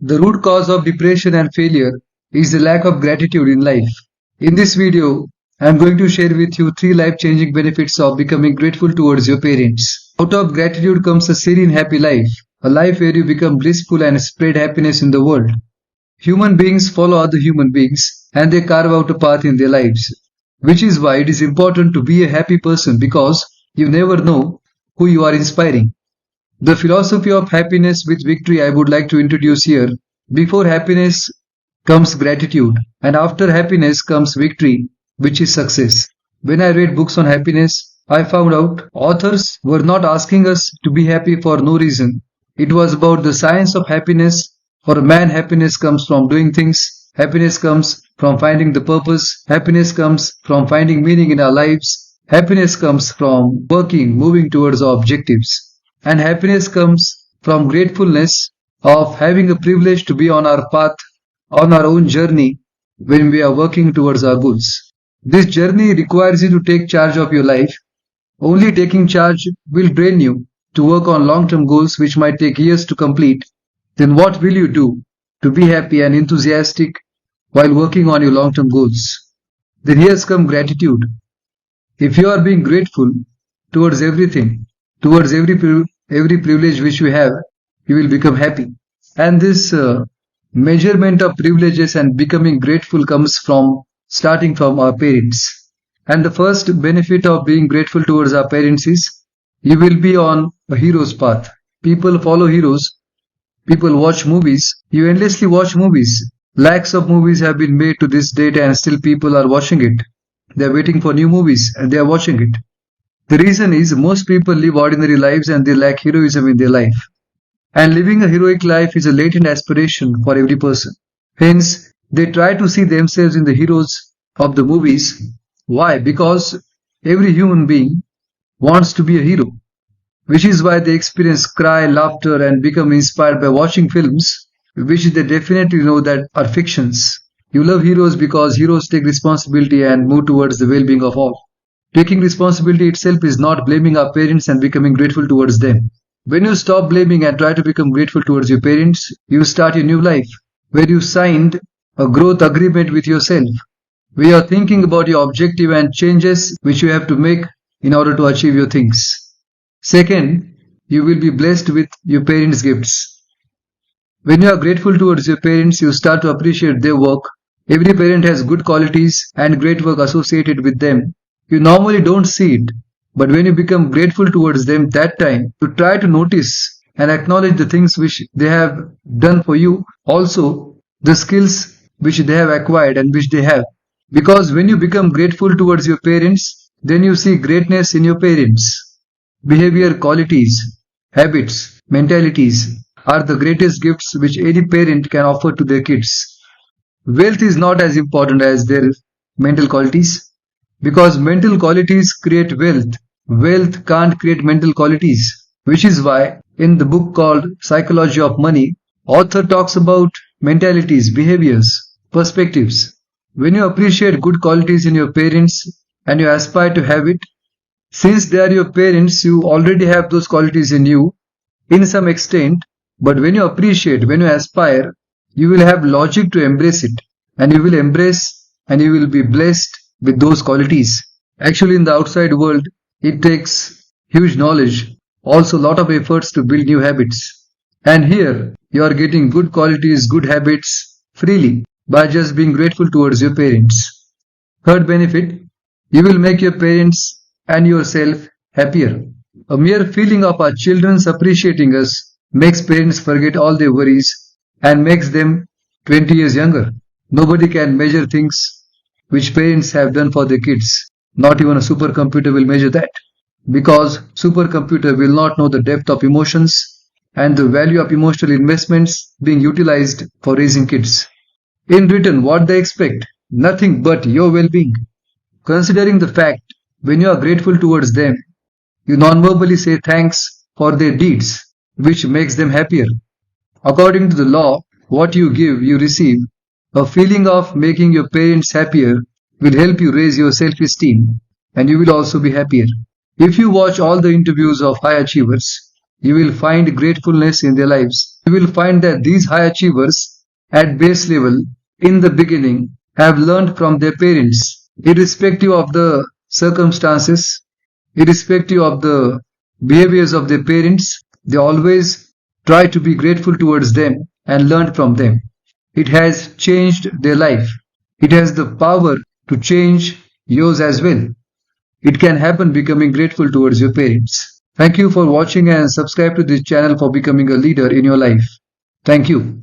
The root cause of depression and failure is the lack of gratitude in life. In this video, I am going to share with you 3 life-changing benefits of becoming grateful towards your parents. Out of gratitude comes a serene, happy life, a life where you become blissful and spread happiness in the world. Human beings follow other human beings and they carve out a path in their lives, which is why it is important to be a happy person because you never know who you are inspiring. The philosophy of happiness with victory I would like to introduce here. Before happiness comes gratitude, and after happiness comes victory, which is success. When I read books on happiness, I found out authors were not asking us to be happy for no reason. It was about the science of happiness. For a man, happiness comes from doing things. Happiness comes from finding the purpose. Happiness comes from finding meaning in our lives. Happiness comes from working, moving towards our objectives. And happiness comes from gratefulness of having a privilege to be on our path, on our own journey when we are working towards our goals. This journey requires you to take charge of your life. Only taking charge will drain you to work on long-term goals which might take years to complete. Then what will you do to be happy and enthusiastic while working on your long-term goals? Then here's come gratitude. If you are being grateful towards everything, towards every privilege which you have, you will become happy. And this measurement of privileges and becoming grateful comes from starting from our parents. And the first benefit of being grateful towards our parents is you will be on a hero's path. People follow heroes. People watch movies. You endlessly watch movies. Lakhs of movies have been made to this date and still people are watching it. They are waiting for new movies and they are watching it. The reason is most people live ordinary lives and they lack heroism in their life. And living a heroic life is a latent aspiration for every person. Hence, they try to see themselves in the heroes of the movies. Why? Because every human being wants to be a hero. Which is why they experience cry, laughter and become inspired by watching films which they definitely know that are fictions. You love heroes because heroes take responsibility and move towards the well-being of all. Taking responsibility itself is not blaming our parents and becoming grateful towards them. When you stop blaming and try to become grateful towards your parents, you start a new life where you signed a growth agreement with yourself. Where you are thinking about your objective and changes which you have to make in order to achieve your things. Second, you will be blessed with your parents' gifts. When you are grateful towards your parents, you start to appreciate their work. Every parent has good qualities and great work associated with them. You normally don't see it, but when you become grateful towards them that time, you try to notice and acknowledge the things which they have done for you, also the skills which they have acquired and which they have. Because when you become grateful towards your parents, then you see greatness in your parents. Behavior qualities, habits, mentalities are the greatest gifts which any parent can offer to their kids. Wealth is not as important as their mental qualities. Because mental qualities create wealth. Wealth can't create mental qualities. Which is why in the book called Psychology of Money, author talks about mentalities, behaviors, perspectives. When you appreciate good qualities in your parents and you aspire to have it, since they are your parents, you already have those qualities in you in some extent. But when you appreciate, when you aspire, you will have logic to embrace it. And you will embrace and you will be blessed with those qualities. Actually, in the outside world, it takes huge knowledge, also a lot of efforts to build new habits. And here, you are getting good qualities, good habits freely by just being grateful towards your parents. Third benefit, you will make your parents and yourself happier. A mere feeling of our children's appreciating us makes parents forget all their worries and makes them 20 years younger. Nobody can measure things which parents have done for their kids. Not even a supercomputer will measure that. Because supercomputer will not know the depth of emotions and the value of emotional investments being utilized for raising kids. In return, what they expect? Nothing but your well-being. Considering the fact, when you are grateful towards them, you non-verbally say thanks for their deeds, which makes them happier. According to the law, what you give, you receive. A feeling of making your parents happier will help you raise your self-esteem and you will also be happier. If you watch all the interviews of high achievers, you will find gratefulness in their lives. You will find that these high achievers at base level in the beginning have learned from their parents, irrespective of the circumstances, irrespective of the behaviors of their parents. They always try to be grateful towards them and learn from them. It has changed their life. It has the power to change yours as well. It can happen becoming grateful towards your parents. Thank you for watching and subscribe to this channel for becoming a leader in your life. Thank you.